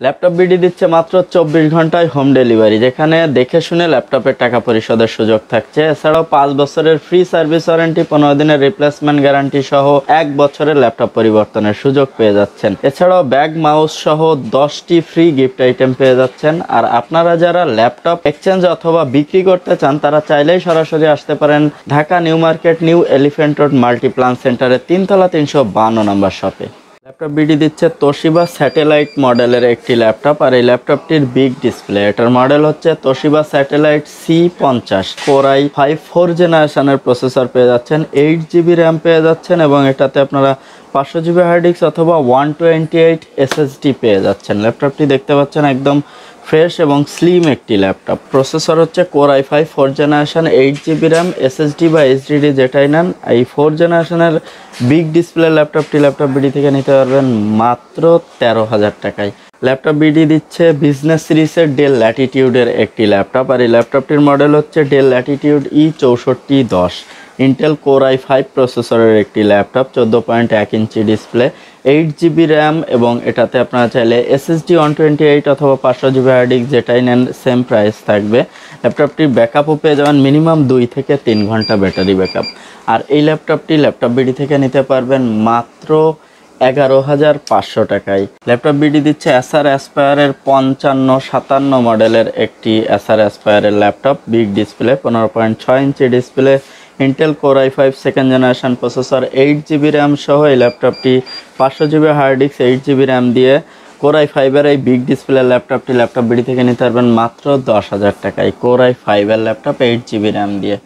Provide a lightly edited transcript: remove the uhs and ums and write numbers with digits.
Laptop BD দিচ্ছে মাত্র 24 ঘন্টায় হোম ডেলিভারি, যেখানে দেখে শুনে ল্যাপটপের টাকা পরিশোধের সুযোগ থাকছে। এছাড়াও 5 বছরের ফ্রি সার্ভিস ওয়ারেন্টি, 15 দিনের রিপ্লেসমেন্ট গ্যারান্টি সহ 1 বছরের ল্যাপটপ পরিবর্তনের সুযোগ পেয়ে যাচ্ছেন। এছাড়াও ব্যাগ, মাউস সহ 10টি ফ্রি গিফট আইটেম পেয়ে যাচ্ছেন। আর আপনারা যারা ল্যাপটপ এক্সচেঞ্জ অথবা বিক্রি করতে চান তারা চাইলেই সরাসরি আসতে পারেন Dhaka new market, new elephant road Multiplan সেন্টারের 3 তলা 352 নম্বর শপে। ল্যাপটপ বিডি দিচ্ছে তোশিবা স্যাটেলাইট মডেলের একটি ল্যাপটপ, আর এই ল্যাপটপটির বিগ ডিসপ্লে। এটার মডেল হচ্ছে Toshiba satellite C50, core i5 4 জেনারেশনের প্রসেসর পেয়ে যাচ্ছেন, 8GB র্যাম পেয়ে যাচ্ছেন এবং এটাতে আপনারা 500GB হার্ড ডিস্ক অথবা 128 SSD পেয়ে যাচ্ছেন। ল্যাপটপটি দেখতে পাচ্ছেন একদম ফ্রেশ এবং স্লিম একটি ল্যাপটপ। প্রসেসর হচ্ছে core i5 4 generation, 8GB RAM, SSD বা HDD যেটাই নেন। এই 4 জেনারেশনের বিগ ডিসপ্লে ল্যাপটপটি ল্যাপটপ বিডি থেকে নিতে পারবেন মাত্র 13,000 টাকায়। ল্যাপটপ বিডি দিচ্ছে বিজনেস সিরিজের ডেল ল্যাটিটিউডের একটি ল্যাপটপ, আর এই ল্যাপটপটির মডেল হচ্ছে del Latitude E6410, Intel core i5 প্রসেসরের একটি laptop, 14.1 inch display, 8GB RAM এবং এটাতে আপনারা চাইলে SSD 128 অথবা 500GB হার্ড ডিস্ক যেটাই নেন সেম প্রাইস থাকবে। ল্যাপটপটির ব্যাকআপও পেয়ে যাবেন মিনিমাম 2 থেকে 3 ঘন্টা ব্যাটারি ব্যাকআপ। আর এই ল্যাপটপটি ল্যাপটপ বিডি থেকে নিতে পারবেন মাত্র 11,500 টাকায়। ল্যাপটপ বিডি দিচ্ছে এসার অ্যাসপায়ারের 5557 মডেলের একটি এসার অ্যাসপায়ারের laptop, big display, 15.6 inch display, Intel core i5 second generation processor, 8GB RAM সহ এই ল্যাপটপটি 500GB hard disk, 8GB RAM দিয়ে কোর i5 এর এই বিগ ডিসপ্লে ল্যাপটপটি ল্যাপটপ বিডি থেকে নিতে পারবেন মাত্র 10,000 টাকায়। কোর i5 এর ল্যাপটপ, 8GB র্যাম দিয়ে।